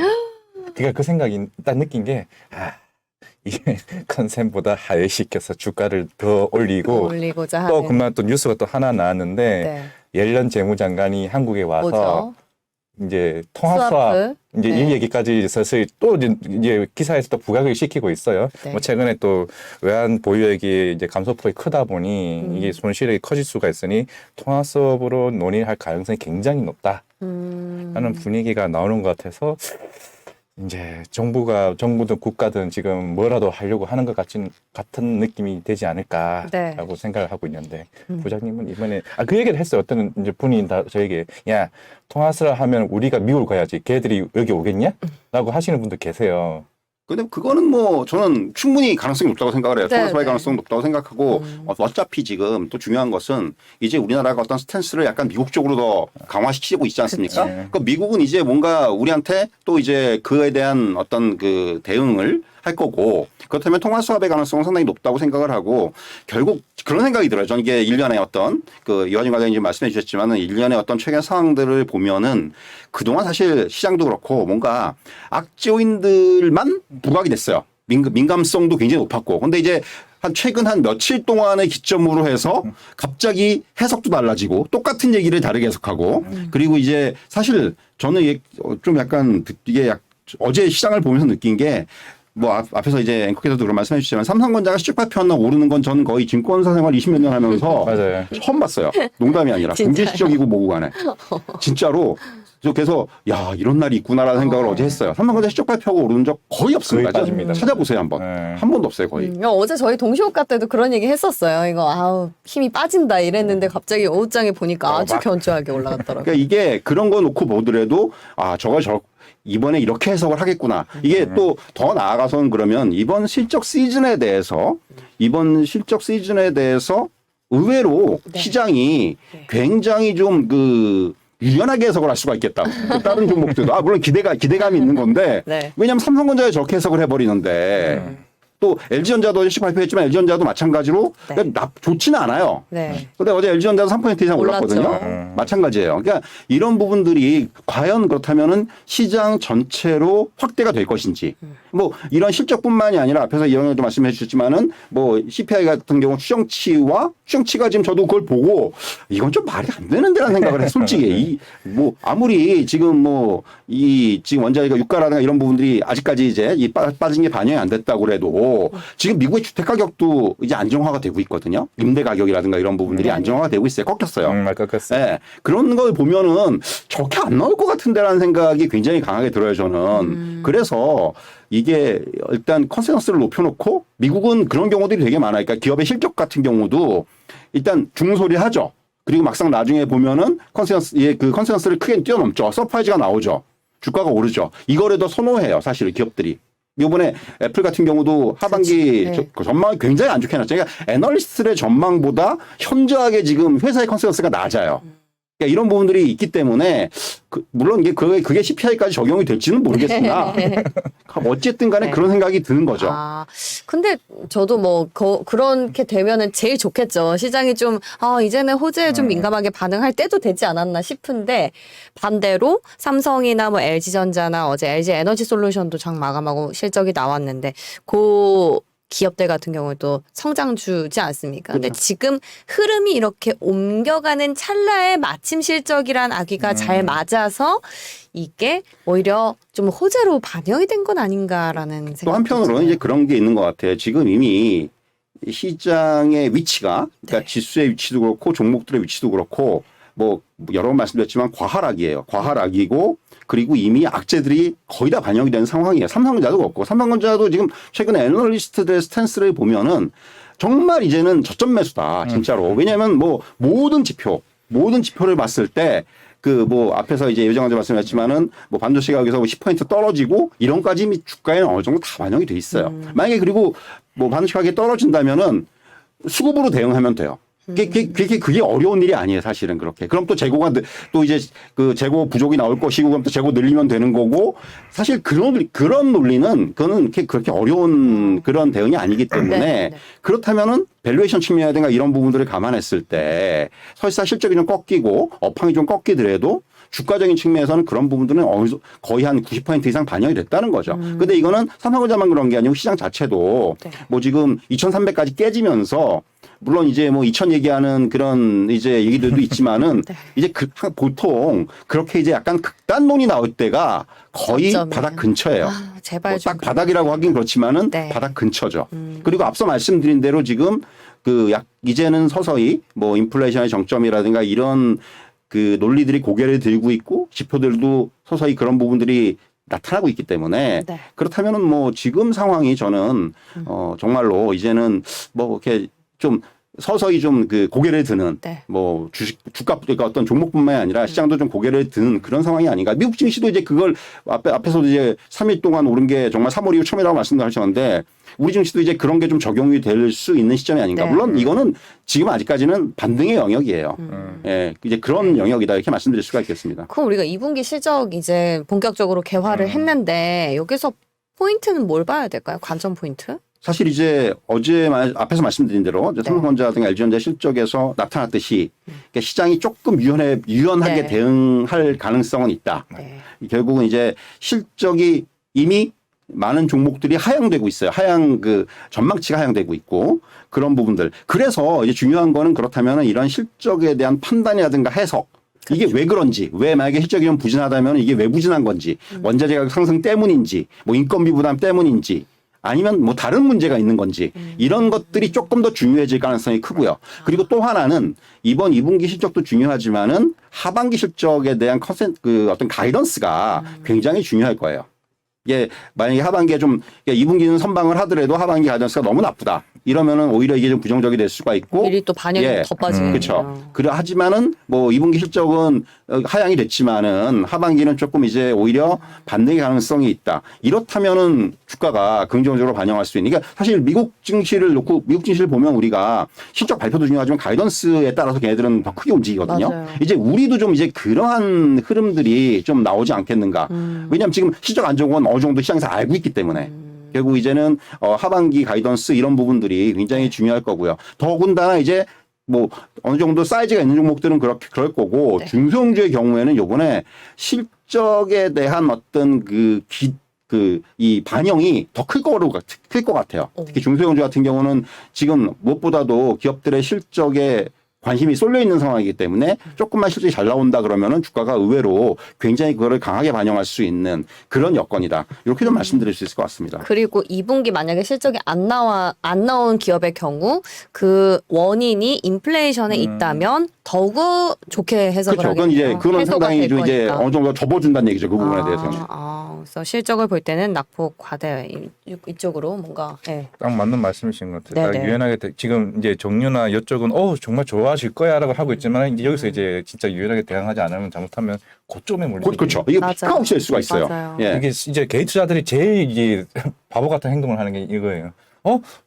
그러니까 그 생각이 딱 느낀 게 이게 컨센보다 하회시켜서 주가를 더 올리고 올리고자 또 하는. 그만 또 뉴스가 또 하나 나왔는데 네. 옐런 재무장관이 한국에 와서 뭐죠? 이제 통화 수합 스와프? 이제 네. 이 얘기까지 서서히 또 이제 기사에서 또 부각을 시키고 있어요. 네. 뭐 최근에 또 외환 보유액이 이제 감소폭이 크다 보니 이게 손실이 커질 수가 있으니 통화 수업으로 논의할 가능성이 굉장히 높다 하는 분위기가 나오는 것 같아서 이제 정부든 국가든 지금 뭐라도 하려고 하는 것 같은 느낌이 되지 않을까라고 네. 생각을 하고 있는데 부장님은 이번에 그 얘기를 했어요. 어떤 이제 분이 저에게 야 통화를 하면 우리가 미국을 가야지 걔들이 여기 오겠냐? 라고 하시는 분도 계세요. 근데 그거는 뭐 저는 충분히 가능성이 높다고 생각을 해요. 네, 통화수의 네. 가능성이 높다고 생각하고 어차피 지금 또 중요한 것은 이제 우리나라가 어떤 스탠스를 약간 미국 쪽으로 더 강화시키고 있지 않습니까? 그치. 그러니까 미국은 이제 뭔가 우리한테 또 이제 그에 대한 어떤 그 대응을 할 거고 그렇다면 통화 수합의 가능성은 상당히 높다고 생각을 하고 결국 그런 생각이 들어요. 저는 이게 일련의 어떤 그 이화진 과장님 말씀해 주셨지만은 일련의 어떤 최근 상황들을 보면은 그동안 사실 시장도 그렇고 뭔가 악조인들만 부각이 됐어요. 민감성도 굉장히 높았고. 근데 이제 최근 한 며칠 동안의 기점으로 해서 갑자기 해석도 달라지고 똑같은 얘기를 다르게 해석하고 그리고 이제 사실 저는 이게 좀 약간 이게 어제 시장을 보면서 느낀 게 뭐 앞에서 이제 앵커께서도 그런 말씀해 주시지만 삼성전자가 실적 발표 하나 오르는 건 저는 거의 증권사 생활 20몇 년 하면서 맞아요. 처음 봤어요. 농담이 아니라 진짜요? 공개 실적이고 뭐고 간에 진짜로 그래서 야 이런 날이 있구나라는 생각을 어제 했어요. 삼성전자 실적 발표하고 오르는 적 거의 없습니다. 거의 빠집니다. 찾아보세요 한번. 네. 한 번도 없어요 거의. 어제 저희 동시호가 때도 그런 얘기 했었어요. 이거 아우 힘이 빠진다 이랬는데 갑자기 오후장에 보니까 아주 막- 견조하게 올라갔더라고요. 그러니까 이게 그런 거 놓고 보더라도 이번에 이렇게 해석을 하겠구나. 이게 또 더 나아가서는 그러면 이번 실적 시즌에 대해서 의외로 네. 시장이 네. 굉장히 좀 유연하게 해석을 할 수가 있겠다. 다른 종목들도 물론 기대감이 있는 건데 네. 왜냐하면 삼성전자에 저렇게 해석을 해버리는데 또 LG전자도 일찍 발표했지만 LG전자도 마찬가지로 네. 좋지는 않아요. 네. 근데 어제 LG전자도 3% 이상 올랐거든요. 올랐죠. 마찬가지예요. 그러니까 이런 부분들이 과연 그렇다면은 시장 전체로 확대가 될 것인지 뭐 이런 실적뿐만이 아니라 앞에서 이영현도 말씀해 주셨지만은 뭐 CPI 같은 경우 추정치가 지금 저도 그걸 보고 이건 좀 말이 안 되는데라는 생각을 해요. 솔직히 뭐 아무리 지금 지금 원자재가 유가라든가 이런 부분들이 아직까지 이제 빠진 게 반영이 안 됐다고 그래도 지금 미국의 주택 가격도 이제 안정화가 되고 있거든요. 임대 가격이라든가 이런 부분들이 안정화가 되고 있어요. 꺾였어요. 정말 꺾였어요. 네. 그런 걸 보면은 저렇게 안 나올 것 같은데라는 생각이 굉장히 강하게 들어요, 저는. 그래서 이게 일단 컨센서스를 높여놓고 미국은 그런 경우들이 되게 많아요. 그러니까 기업의 실적 같은 경우도 일단 중소리 하죠. 그리고 막상 나중에 보면은 컨센서스를 크게 뛰어넘죠. 서프라이즈가 나오죠. 주가가 오르죠. 이거를 더 선호해요, 사실 기업들이. 이번에 애플 같은 경우도 하반기 그렇지. 네. 전망이 굉장히 안 좋게 해놨죠. 그러니까 애널리스트의 전망보다 현저하게 지금 회사의 컨센서스가 낮아요. 그러니까 이런 부분들이 있기 때문에 물론 그게 CPI까지 적용이 될지는 모르겠으나 어쨌든 간에 네. 그런 생각이 드는 거죠. 근데 저도 그렇게 되면은 제일 좋겠죠. 시장이 좀, 이제는 호재에 좀 민감하게 반응할 때도 되지 않았나 싶은데, 반대로 삼성이나 뭐 LG전자나 어제 LG 에너지 솔루션도 장 마감하고 실적이 나왔는데, 기업들 같은 경우도 성장주지 않습니까? 근데 지금 흐름이 이렇게 옮겨가는 찰나에 마침 실적이란 아기가 잘 맞아서 이게 오히려 좀 호재로 반영이 된 건 아닌가라는 생각이 또 한편으로는 이제 그런 게 있는 것 같아요. 지금 이미 시장의 위치가 그러니까 지수의 위치도 그렇고 종목들의 위치도 그렇고 뭐 여러 번 말씀드렸지만 과하락이에요. 과하락이고 그리고 이미 악재들이 거의 다 반영이 된 상황이에요. 삼성전자도 그렇고 삼성전자도 지금 최근에 애널리스트들의 스탠스를 보면은 정말 이제는 저점 매수다 진짜로. 왜냐하면 모든 지표를 봤을 때 앞에서 이제 예정한테 말씀했지만은 반도체 가격에서 10% 떨어지고 이런까지 이미 주가에는 어느 정도 다 반영이 돼 있어요. 만약에 그리고 반도체 가격이 떨어진다면은 수급으로 대응하면 돼요. 그게 어려운 일이 아니에요, 사실은 그렇게. 그럼 또 재고가 또 이제 재고 부족이 나올 것이고 그럼 또 재고 늘리면 되는 거고 사실 그런 논리는 그거는 그렇게 어려운 그런 대응이 아니기 때문에 네. 그렇다면은 밸류에이션 측면이라든가 이런 부분들을 감안했을 때 설사 실적이 좀 꺾이고 업황이 좀 꺾이더라도 주가적인 측면에서는 그런 부분들은 거의 한 90% 이상 반영이 됐다는 거죠. 근데 이거는 삼성전자만 그런 게 아니고 시장 자체도 지금 2,300까지 깨지면서 물론 이제 2,000 얘기하는 그런 이제 얘기들도 있지만은 이제 보통 그렇게 이제 약간 극단론이 나올 때가 거의 저점이에요. 바닥 근처예요. 제발 좀 딱 바닥이라고 하긴 그렇지만은 네. 바닥 근처죠. 그리고 앞서 말씀드린 대로 지금 이제는 서서히 인플레이션의 정점이라든가 이런 논리들이 고개를 들고 있고 지표들도 서서히 그런 부분들이 나타나고 있기 때문에 네. 그렇다면은 뭐 지금 상황이 저는 정말로 이제는 뭐 이렇게 좀 서서히 좀 그 고개를 드는 네. 뭐 주가 그러니까 어떤 종목뿐만이 아니라 시장도 좀 고개를 드는 그런 상황이 아닌가. 미국 증시도 이제 그걸 앞에서도 이제 3일 동안 오른 게 정말 3월 이후 처음이라고 말씀하셨는데 우리 증시도 이제 그런 게 좀 적용이 될 수 있는 시점이 아닌가. 네. 물론 이거는 지금 아직까지는 반등의 영역이에요. 예, 이제 그런 영역이다 이렇게 말씀드릴 수가 있겠습니다. 그럼 우리가 2분기 실적 이제 본격적으로 개화를 했는데 여기서 포인트는 뭘 봐야 될까요? 관전 포인트? 사실 이제 어제 앞에서 말씀드린 대로 이제 네. 삼성전자 등 LG전자 실적에서 나타났듯이 그러니까 시장이 조금 유연하게 네. 대응할 가능성은 있다. 네. 결국은 이제 실적이 이미 많은 종목들이 하향되고 있어요. 전망치가 하향되고 있고 그런 부분들. 그래서 이제 중요한 거는 그렇다면 이런 실적에 대한 판단이라든가 해석. 이게 왜 그런지, 왜 만약에 실적이 좀 부진하다면 이게 왜 부진한 건지, 원자재 가격 상승 때문인지, 뭐 인건비 부담 때문인지, 아니면 뭐 다른 문제가 있는 건지 이런 것들이 조금 더 중요해질 가능성이 크고요. 그리고 또 하나는 이번 2분기 실적도 중요하지만은 하반기 실적에 대한 어떤 가이던스가 굉장히 중요할 거예요. 이게 만약에 하반기에 좀 2분기는 선방을 하더라도 하반기 가이던스가 너무 나쁘다. 이러면은 오히려 이게 좀 부정적이 될 수가 있고 미리 또 반영이 더 빠지겠네요. 그렇죠. 하지만은 뭐 2분기 실적은 하향이 됐지만은 하반기는 조금 이제 오히려 반등의 가능성이 있다. 이렇다면은 주가가 긍정적으로 반영할 수 있는. 그러니까 사실 미국 증시를 보면 우리가 실적 발표도 중요하지만 가이던스에 따라서 걔네들은 더 크게 움직이거든요. 맞아요. 이제 우리도 좀 이제 그러한 흐름들이 좀 나오지 않겠는가. 왜냐하면 지금 실적 안 좋은 건 어느 정도 시장에서 알고 있기 때문에. 결국 이제는 하반기 가이던스 이런 부분들이 굉장히 중요할 거고요. 더군다나 이제 뭐 어느 정도 사이즈가 있는 종목들은 그럴 거고 네. 중소형주의 경우에는 요번에 실적에 대한 어떤 이 반영이 더 클 것 같아요. 특히 중소형주 같은 경우는 지금 무엇보다도 기업들의 실적에 관심이 쏠려 있는 상황이기 때문에 조금만 실적이 잘 나온다 그러면은 주가가 의외로 굉장히 그거를 강하게 반영할 수 있는 그런 여건이다. 이렇게 좀 말씀드릴 수 있을 것 같습니다. 그리고 2분기 만약에 실적이 안 나온 기업의 경우 그 원인이 인플레이션에 있다면 더욱 좋게 해석을 그렇죠. 하겠네요. 그건 해소가 상당히 될 좀 이제 거니까. 어느 정도 접어준다는 얘기죠. 그 부분에 대해서는. 그래서 실적을 볼 때는 낙폭 과대 이쪽으로 뭔가 딱 맞는 말씀이신 것 같아요. 딱 네네. 유연하게 지금 이제 정유나 이쪽은 정말 좋아하실 거야라고 하고 있지만 이제 여기서 이제 진짜 유연하게 대응하지 않으면 잘못하면 고점에 몰리죠. 그렇죠. 이게 맞아요. 피가 없이 될 수가 있어요. 맞아요. 예. 이게 이제 개인 투자들이 제일 이게 바보 같은 행동을 하는 게 이거예요.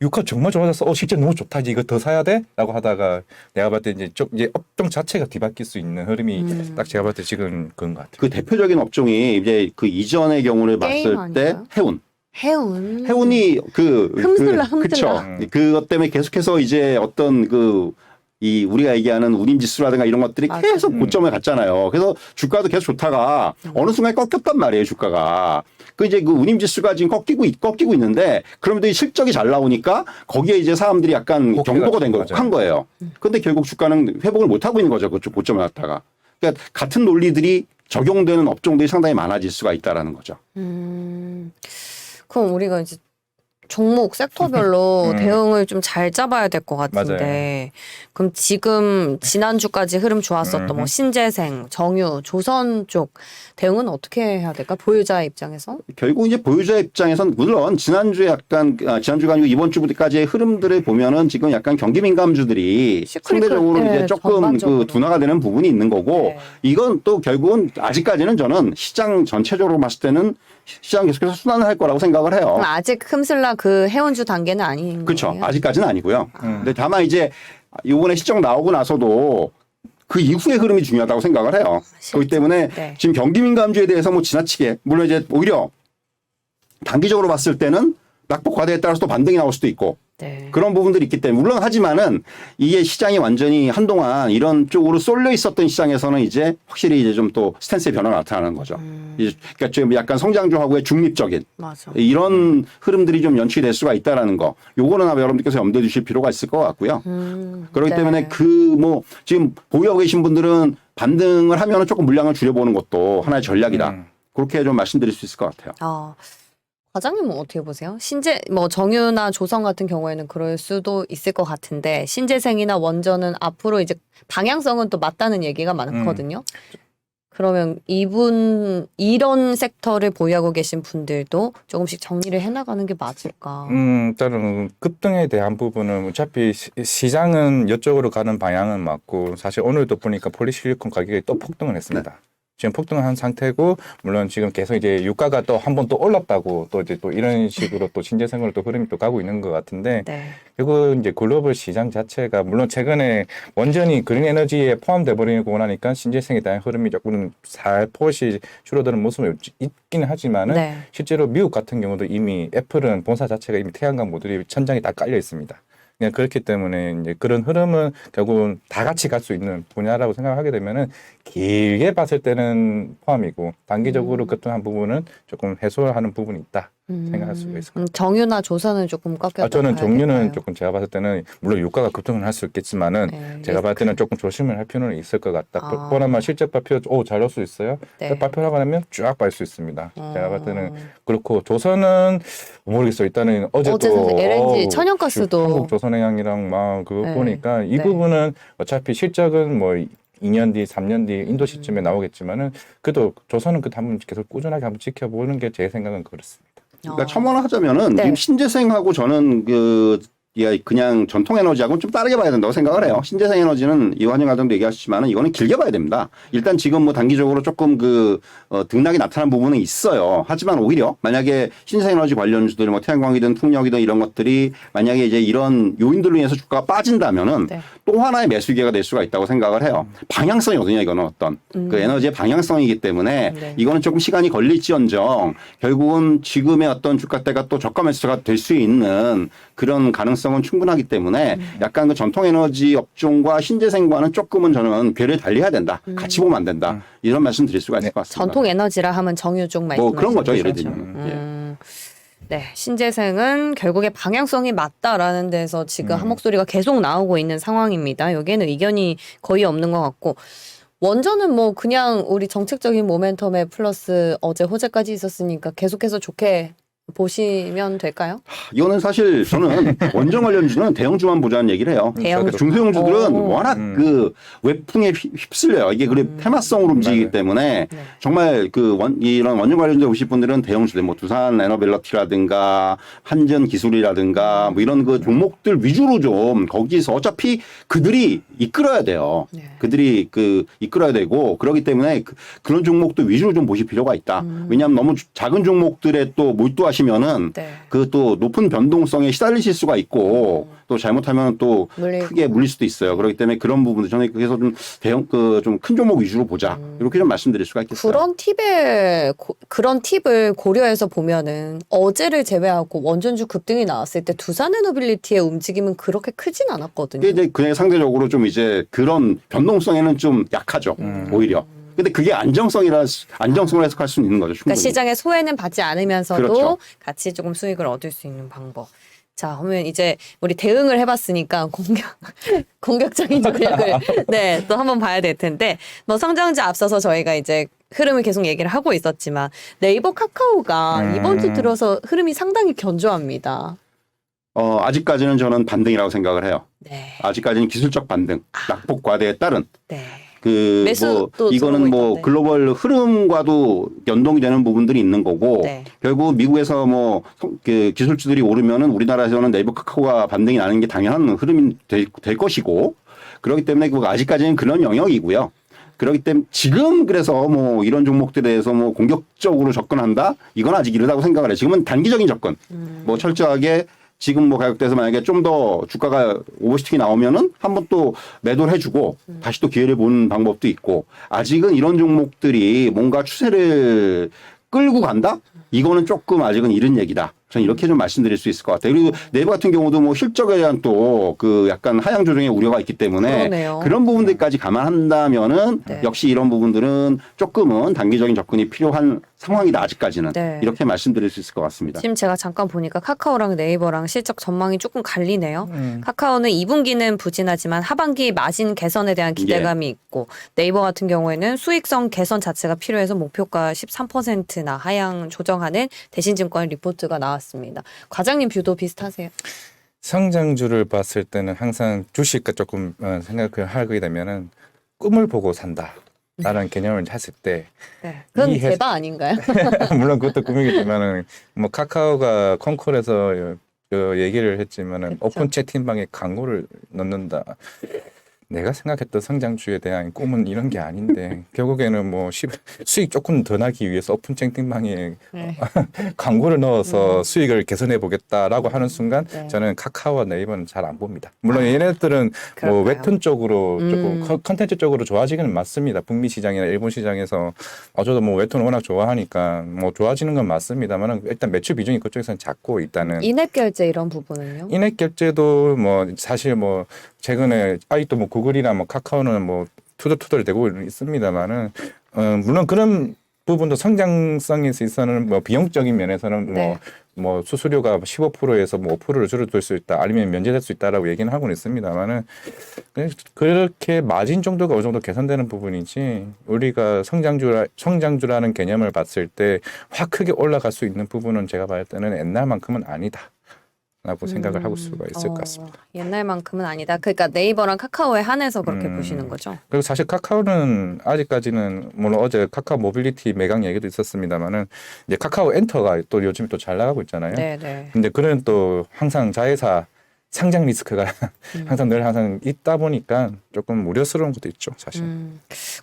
유가 정말 좋아졌어. 실제 너무 좋다. 이제 이거 더 사야 돼? 라고 하다가 내가 봤을 때 이제 업종 자체가 뒤바뀔 수 있는 흐름이 딱 제가 봤을 때 지금 그런 것 같아요. 그 대표적인 업종이 이제 그 이전의 경우를 게임 봤을 때 아닌가요? 해운. 해운. 이 흠슬라. 그쵸. 그것 때문에 계속해서 이제 어떤 이 우리가 얘기하는 운임지수라든가 이런 것들이 맞아요. 계속 고점을 갔잖아요. 그래서 주가도 계속 좋다가 어느 순간에 꺾였단 말이에요, 주가가. 이제 그 운임지수가 지금 꺾이고 있는데 그럼에도 이 실적이 잘 나오니까 거기에 이제 사람들이 약간 경고가 한 거예요. 근데 결국 주가는 회복을 못 하고 있는 거죠, 그쪽 고점을 갔다가. 그러니까 같은 논리들이 적용되는 업종들이 상당히 많아질 수가 있다라는 거죠. 그럼 우리가 이제 종목 섹터별로 대응을 좀 잘 잡아야 될 것 같은데 그럼 지금 지난주까지 흐름 좋았었던 뭐 신재생, 정유, 조선 쪽 대응은 어떻게 해야 될까? 보유자 입장에서? 결국 이제 보유자 입장에선 물론 지난주가 아니고 이번 주부터까지의 흐름들을 보면은 지금 약간 경기 민감주들이 상대적으로 이제 조금 전반적으로. 둔화가 되는 부분이 있는 거고 이건 또 결국은 아직까지는 저는 시장 전체적으로 봤을 때는 시장 계속해서 순환을 할 거라고 생각을 해요. 그럼 아직 흠슬라 그 해운주 단계는 아닌 그렇죠. 거예요? 아직까지는 아니고요. 근데 다만 이제 이번에 실적 나오고 나서도 그 이후의 흐름이 중요하다고 생각을 해요. 그렇기 때문에 네. 지금 경기 민감주에 대해서 뭐 지나치게 물론 이제 오히려 단기적으로 봤을 때는 낙폭 과대에 따라서 또 반등이 나올 수도 있고 네. 그런 부분들이 있기 때문에 물론 하지만은 이게 시장이 완전히 한동안 이런 쪽으로 쏠려 있었던 시장에서는 이제 확실히 이제 좀 또 스탠스의 변화가 나타나는 거죠. 이제 그러니까 좀 약간 성장주하고의 중립적인 맞아. 이런 흐름들이 좀 연출될 수가 있다라는 거. 요거는 아마 여러분들께서 염두에 두실 필요가 있을 것 같고요. 그렇기 네. 때문에 지금 보유하고 계신 분들은 반등을 하면은 조금 물량을 줄여보는 것도 하나의 전략이다. 그렇게 좀 말씀드릴 수 있을 것 같아요. 과장님은 어떻게 보세요? 정유나 조선 같은 경우에는 그럴 수도 있을 것 같은데 신재생이나 원전은 앞으로 이제 방향성은 또 맞다는 얘기가 많거든요. 그러면 이런 섹터를 보유하고 계신 분들도 조금씩 정리를 해나가는 게 맞을까? 일단은 급등에 대한 부분은 어차피 시장은 이쪽으로 가는 방향은 맞고 사실 오늘도 보니까 폴리실리콘 가격이 또 폭등을 했습니다. 지금 폭등을 한 상태고 물론 지금 계속 이제 유가가 또 한 번 또 올랐다고 또 이제 또 이런 식으로 또 신재생으로 또 흐름이 또 가고 있는 것 같은데 네. 그리고 이제 글로벌 시장 자체가 물론 최근에 완전히 그린 에너지에 포함돼 버리고 나니까 신재생에 대한 흐름이 조금 살포시 줄어드는 모습이 있긴 하지만은 네. 실제로 미국 같은 경우도 이미 애플은 본사 자체가 이미 태양광 모듈이 천장에 다 깔려 있습니다. 그냥 그렇기 때문에 이제 그런 흐름은 결국은 다 같이 갈 수 있는 분야라고 생각하게 되면은 길게 봤을 때는 포함이고 단기적으로 급등한 부분은 조금 해소하는 부분이 있다 생각할 수가 있을 것 같아요. 정유나 조선은 조금 꺾였다. 저는 종류는 조금 제가 봤을 때는 물론 유가가 급등을 할 수 있겠지만은 네, 제가 봤을 때는 조금 조심을 할 필요는 있을 것 같다. 아. 뻔하면 실적 발표 잘 올 수 있어요. 네. 발표하고 나면 쫙 빠질 수 있습니다. 제가 봤을 때는 그렇고 조선은 모르겠어요. 일단은 어제 또 LNG 천연가스도 한국 조선해양이랑 막 그거 네. 보니까 이 네. 부분은 어차피 실적은 뭐 2년 뒤, 3년 뒤 인도 시점에 나오겠지만은 그래도 조선은 그 한번 계속 꾸준하게 한번 지켜보는 게 제 생각은 그렇습니다. 그러니까 첨언을 하자면은 네. 지금 신재생하고 저는 그냥 전통 에너지하고는 좀 다르게 봐야 된다고 생각을 해요. 신재생 에너지는 이완영 과장도 얘기하셨지만은 이거는 길게 봐야 됩니다. 일단 지금 뭐 단기적으로 조금 등락이 나타난 부분은 있어요. 하지만 오히려 만약에 신재생 에너지 관련주들 뭐 태양광이든 풍력이든 이런 것들이 만약에 이제 이런 요인들로 인해서 주가가 빠진다면은 네. 또 하나의 매수 기회가 될 수가 있다고 생각을 해요. 방향성이거든요. 이거는 어떤 그 에너지의 방향성이기 때문에 네. 이거는 조금 시간이 걸릴지언정 결국은 지금의 어떤 주가대가 또 저가 매수가 될 수 있는 그런 가능성은 충분하기 때문에 약간 그 전통 에너지 업종과 신재생과는 조금은 저는 궤를 달리해야 된다. 같이 보면 안 된다. 이런 말씀 드릴 수가 있을 것 같습니다. 전통 에너지라 하면 정유 쪽 말씀하시는 뭐 그런 거죠. 예를 거죠? 들면. 네, 신재생은 결국에 방향성이 맞다라는 데서 지금 한 목소리가 계속 나오고 있는 상황입니다. 여기에는 의견이 거의 없는 것 같고 원전은 뭐 그냥 우리 정책적인 모멘텀에 플러스 어제 호재까지 있었으니까 계속해서 좋게 보시면 될까요? 이거는 사실 저는 원전 관련주는 대형주만 보자는 얘기를 해요. 대형주. 중소형주들은 오. 워낙 그 외풍에 휩쓸려요. 이게 그래 테마성으로 움직이기 맞아요. 때문에 네. 정말 이런 원전 관련주에 오실 분들은 대형주들 뭐 두산 에너벨러티라든가 한전 기술이라든가 뭐 이런 그 종목들 위주로 좀 거기서 어차피 그들이 이끌어야 돼요. 네. 그들이 이끌어야 되고 그렇기 때문에 그런 종목도 위주로 좀 보실 필요가 있다. 왜냐하면 너무 작은 종목들에 또 몰두하시면은 네. 그 또 높은 변동성에 시달리실 수가 있고 또 잘못하면 또 물리고. 크게 물릴 수도 있어요. 그렇기 때문에 그런 부분들 저는 그래서 좀 좀 큰 종목 위주로 보자 이렇게 좀 말씀드릴 수가 있겠어요. 그런 팁을 고려해서 보면은 어제를 제외하고 원전주 급등이 나왔을 때 두산 에너빌리티의 움직임은 그렇게 크진 않았거든요. 이게 이제 그냥 상대적으로 좀 이제 그런 변동성에는 좀 약하죠. 오히려. 근데 그게 안정성을 해석할 수는 있는 거죠. 충분히. 그러니까 시장의 소외는 받지 않으면서도 그렇죠. 같이 조금 수익을 얻을 수 있는 방법. 자, 그러면 이제 우리 대응을 해봤으니까 공격적인 전략을 네, 또 한번 봐야 될 텐데 뭐 성장주 앞서서 저희가 이제 흐름을 계속 얘기를 하고 있었지만 네이버 카카오가 이번 주 들어서 흐름이 상당히 견조합니다. 아직까지는 저는 반등이라고 생각을 해요. 네. 아직까지는 기술적 반등, 낙폭 과대에 따른 네. 이거는 들어오고 뭐 있던데. 글로벌 흐름과도 연동이 되는 부분들이 있는 거고 네. 결국 미국에서 뭐 기술주들이 오르면은 우리나라에서는 네이버 카카오가 반등이 나는 게 당연한 흐름이 될 것이고 그렇기 때문에 아직까지는 그런 영역이고요. 그렇기 때문에 지금 그래서 뭐 이런 종목들에 대해서 뭐 공격적으로 접근한다? 이건 아직 이르다고 생각을 해요. 지금은 단기적인 접근. 뭐 철저하게 지금 뭐 가격대에서 만약에 좀 더 주가가 오버슈팅이 나오면은 한번 또 매도를 해주고 다시 또 기회를 보는 방법도 있고 아직은 이런 종목들이 뭔가 추세를 끌고 간다? 이거는 조금 아직은 이른 얘기다. 저는 이렇게 좀 말씀드릴 수 있을 것 같아요. 그리고 네이버 같은 경우도 뭐 실적에 대한 또 약간 하향 조정의 우려가 있기 때문에 그러네요. 그런 부분들까지 감안한다면은 네. 역시 이런 부분들은 조금은 단기적인 접근이 필요한 상황이다. 아직까지는 네. 이렇게 말씀드릴 수 있을 것 같습니다. 지금 제가 잠깐 보니까 카카오랑 네이버랑 실적 전망이 조금 갈리네요. 카카오는 2분기는 부진하지만 하반기 마진 개선에 대한 기대감이 있고 네이버 같은 경우에는 수익성 개선 자체가 필요해서 목표가 13%나 하향 조정하는 대신증권 리포트가 나왔습니다. 과장님 뷰도 비슷하세요? 성장주를 봤을 때는 항상 주식과 조금 생각을 하게 되면은 꿈을 보고 산다. 라는 개념을 했을 때 네. 그건 이 대박 아닌가요? 물론 그것도 꿈이겠지만은 뭐 카카오가 콩쿨에서 그 얘기를 했지만은 그쵸. 오픈 채팅방에 광고를 넣는다. 내가 생각했던 성장주에 대한 꿈은 이런 게 아닌데 결국에는 뭐 수익 조금 더 나기 위해서 오픈 채팅방에 네. 광고를 넣어서 수익을 개선해 보겠다라고 하는 순간 네. 저는 카카오와 네이버는 잘 안 봅니다. 물론 얘네들은 뭐 그럴까요? 웹툰 쪽으로 조금 컨텐츠 쪽으로 좋아지기는 맞습니다. 북미 시장이나 일본 시장에서 저도 뭐 웹툰 워낙 좋아하니까 뭐 좋아지는 건 맞습니다만 일단 매출 비중이 그쪽에서는 작고 있다는. 인앱 결제 이런 부분은요? 인앱 결제도 뭐 사실 뭐 최근에 아직도 뭐 구글이나 뭐 카카오는 뭐 투덜투덜 되고 있습니다만은 물론 그런 부분도 성장성에서 있어서는 뭐 비용적인 면에서는 네. 뭐 수수료가 15%에서 뭐 5%를 줄어들 수 있다 아니면 면제될 수 있다라고 얘기는 하고는 있습니다만은 그렇게 마진 정도가 어느 정도 개선되는 부분이지 우리가 성장주라는 개념을 봤을 때 확 크게 올라갈 수 있는 부분은 제가 봤을 때는 옛날만큼은 아니다. 라고 생각을 하고 수가 있을 것 같습니다. 옛날만큼은 아니다. 그러니까 네이버랑 카카오에 한해서 그렇게 보시는 거죠? 그리고 사실 카카오는 아직까지는 물론 어제 카카오 모빌리티 매각 얘기도 있었습니다만은 이제 카카오 엔터가 또 요즘 또 잘 나가고 있잖아요. 네. 근데 그런 또 항상 자회사 상장 리스크가 항상 늘 항상 있다 보니까 조금 우려스러운 것도 있죠, 사실.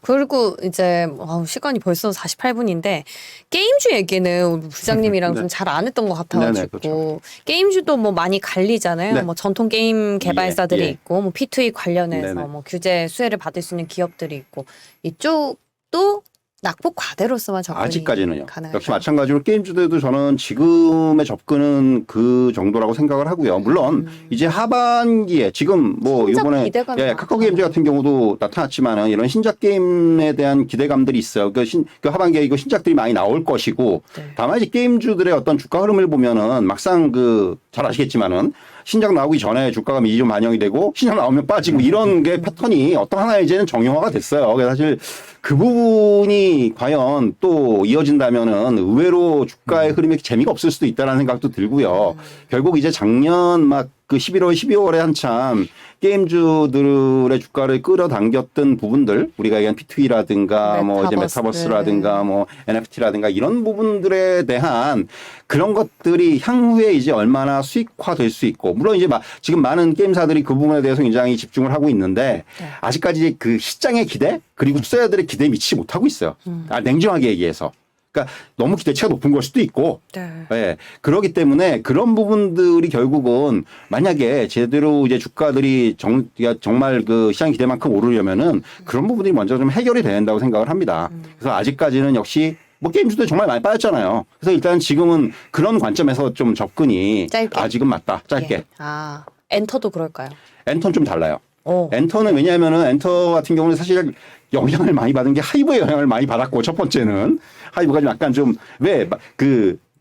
그리고 이제 시간이 벌써 48분인데 게임주 얘기는 우리 부장님이랑 네. 좀 잘 안 했던 것 같아가지고 네네, 그렇죠. 게임주도 뭐 많이 갈리잖아요. 네. 뭐 전통 게임 개발사들이 예. 있고 뭐 P2E 관련해서 네네. 뭐 규제 수혜를 받을 수 있는 기업들이 있고 이쪽도 낙폭 과대로서만 접근이 아직까지는요. 가능하다. 역시 마찬가지로 게임주들도 저는 지금의 접근은 그 정도라고 생각을 하고요. 물론 이제 하반기에 지금 뭐 신작 이번에 기대감이 카카오 게임즈 같은 경우도 나타났지만은 이런 신작 게임에 대한 기대감들이 있어요. 그 하반기에 이거 신작들이 많이 나올 것이고 네. 다만 이제 게임주들의 어떤 주가 흐름을 보면은 막상 잘 아시겠지만은 신작 나오기 전에 주가가 미리 좀 반영이 되고 신작 나오면 빠지고 이런 게 패턴이 어떤 하나 이제는 정형화가 됐어요. 그래서 사실 그 부분이 과연 또 이어진다면은 의외로 주가의 흐름이 재미가 없을 수도 있다는 생각도 들고요. 결국 이제 작년 막 그 11월, 12월에 한참 게임주들의 주가를 끌어당겼던 부분들, 우리가 얘기한 P2E라든가 뭐 이제 메타버스라든가 뭐 NFT라든가 이런 부분들에 대한 그런 것들이 향후에 이제 얼마나 수익화될 수 있고, 물론 이제 지금 많은 게임사들이 그 부분에 대해서 굉장히 집중을 하고 있는데 아직까지 그 시장의 기대 그리고 투자자들의 기대에 미치지 못하고 있어요. 냉정하게 얘기해서. 그러니까 너무 기대치가 높은 걸 수도 있고, 네. 그렇기 때문에 그런 부분들이 결국은 만약에 제대로 이제 주가들이 정말 그 시장 기대만큼 오르려면은 그런 부분들이 먼저 좀 해결이 돼야 된다고 생각을 합니다. 그래서 아직까지는 역시 뭐 게임주도 정말 많이 빠졌잖아요. 그래서 일단 지금은 그런 관점에서 좀 접근이 짧게. 아직은 맞다. 짧게. 예. 엔터도 그럴까요? 엔터는 좀 달라요. 오. 엔터는 왜냐하면은 엔터 같은 경우는 사실 영향을 많이 받은 게 하이브의 영향을 많이 받았고, 첫 번째는 하이브가 좀 약간 좀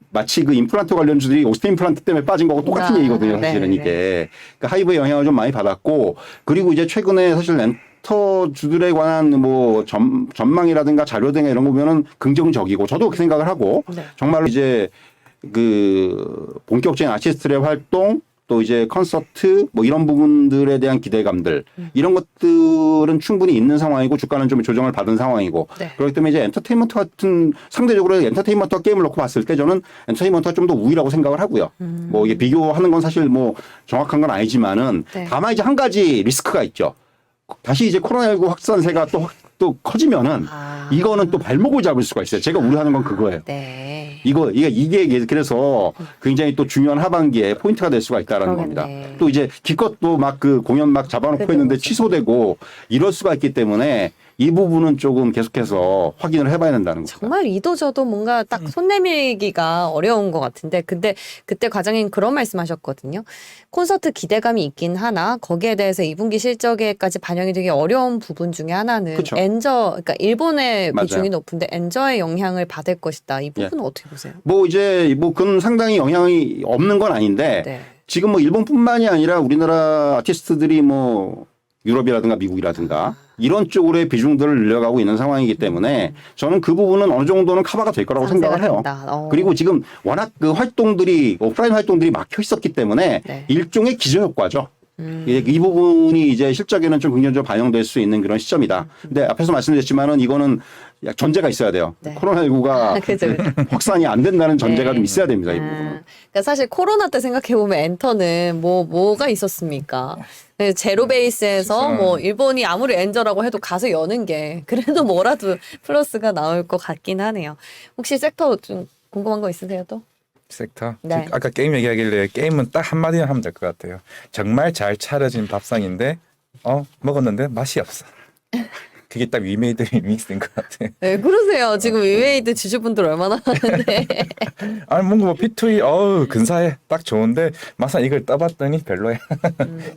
마치 그 임플란트 관련주들이 오스테 임플란트 때문에 빠진 거하고 똑같은 얘기거든요. 사실은 이게. 그러니까 하이브의 영향을 좀 많이 받았고, 그리고 이제 최근에 사실 엔터 주들에 관한 뭐 전망이라든가 자료 등 이런 거 보면은 긍정적이고, 저도 그렇게 생각을 하고, 정말로 이제 그 본격적인 아티스트의 활동, 또 이제 콘서트 뭐 이런 부분들에 대한 기대감들 이런 것들은 충분히 있는 상황이고 주가는 좀 조정을 받은 상황이고 그렇기 때문에 이제 엔터테인먼트 같은 상대적으로 엔터테인먼트와 게임을 놓고 봤을 때 저는 엔터테인먼트가 좀 더 우위라고 생각을 하고요. 뭐 이게 비교하는 건 사실 뭐 정확한 건 아니지만은 다만 이제 한 가지 리스크가 있죠. 다시 이제 코로나19 확산세가 또 커지면은 이거는 또 발목을 잡을 수가 있어요. 제가 우려하는 건 그거예요. 이게 그래서 굉장히 또 중요한 하반기에 포인트가 될 수가 있다라는 겁니다. 또 이제 기껏 또 막 그 공연 막 잡아놓고 했는데 취소되고 이럴 수가 있기 때문에 이 부분은 조금 계속해서 확인을 해봐야 된다는 거죠. 정말 이도저도 뭔가 딱 손 내밀기가 어려운 것 같은데, 근데 그때 과장님 그런 말씀하셨거든요. 콘서트 기대감이 있긴 하나 거기에 대해서 2분기 실적에까지 반영이 되기 어려운 부분 중에 하나는 그쵸. 그러니까 일본의 맞아요. 비중이 높은데 엔저의 영향을 받을 것이다. 이 부분은 어떻게 보세요? 뭐 이제 뭐 그건 상당히 영향이 없는 건 아닌데 지금 뭐 일본뿐만이 아니라 우리나라 아티스트들이 뭐 유럽이라든가 미국이라든가 이런 쪽으로의 비중들을 늘려가고 있는 상황이기 때문에 저는 그 부분은 어느 정도는 커버가 될 거라고 생각을 해요. 그리고 지금 워낙 그 활동들이 오프라인 활동들이 막혀 있었기 때문에 일종의 기저효과죠. 이 부분이 이제 실적에는 좀 긍정적으로 반영될 수 있는 그런 시점이다. 근데 앞에서 말씀드렸지만은 이거는 전제가 있어야 돼요. 네. 코로나19가 그죠, 그죠. 확산이 안 된다는 전제가 네. 좀 있어야 됩니다. 이 부분은. 그러니까 사실 코로나 때 생각해 보면 엔터는 뭐가 있었습니까? 네, 제로 베이스에서 뭐 일본이 아무리 엔저라고 해도 가서 여는 게 그래도 뭐라도 플러스가 나올 것 같긴 하네요. 혹시 섹터 좀 궁금한 거 있으세요 또? 섹터. 네. 아까 게임 얘기하길래 게임은 딱 한마디만 하면 될 것 같아요. 정말 잘 차려진 밥상인데 먹었는데 맛이 없어. 그게 딱 위메이드 믹스인 것 같아. 네, 그러세요. 지금 위메이드 지주분들 얼마나 많은데. 아니 뭔가 뭐 B2E 근사해 딱 좋은데 막상 이걸 떠봤더니 별로야.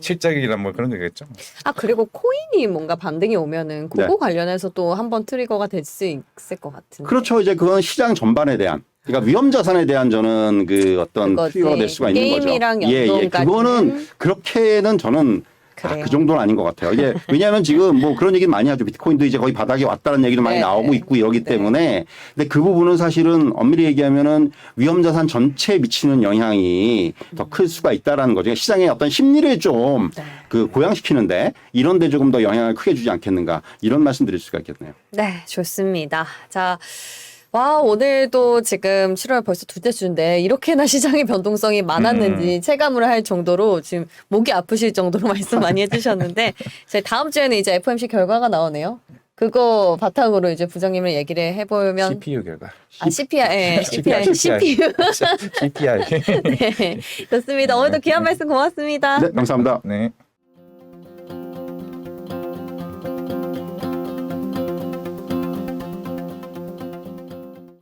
실적이란 뭐 그런 거겠죠. 아, 그리고 코인이 뭔가 반등이 오면은 그거 네. 관련해서 또 한번 트리거가 될 수 있을 것 같은데. 그렇죠. 이제 그건 시장 전반에 대한. 그러니까 위험 자산에 대한 저는 그 어떤 그거지. 트리거가 될 수가 있는 거죠. 게임이랑 예, 연동까지는. 그거는 그렇게는 저는 그래요. 그 정도는 아닌 것 같아요. 이게 왜냐하면 지금 뭐 그런 얘기는 많이 하죠. 비트코인도 이제 거의 바닥에 왔다는 얘기도 많이 네. 나오고 있고 이러기 네. 때문에. 근데 그 부분은 사실은 엄밀히 얘기하면은 위험 자산 전체에 미치는 영향이 더 클 수가 있다라는 거죠. 그러니까 시장의 어떤 심리를 좀 네. 그 고양시키는데 이런 데 조금 더 영향을 크게 주지 않겠는가 이런 말씀 드릴 수가 있겠네요. 네, 좋습니다. 자, 와, 오늘도 지금 7월 벌써 둘째 주인데 이렇게나 시장의 변동성이 많았는지 체감을 할 정도로 지금 목이 아프실 정도로 말씀 많이 해주셨는데 저희 다음 주에는 이제 FOMC 결과가 나오네요. 그거 바탕으로 이제 부장님을 얘기를 해보면 CPU 결과. CPI, 예, CPI, CPI. CPU. CPI. 네, 좋습니다. 오늘도 귀한 말씀 고맙습니다. 네, 감사합니다. 네.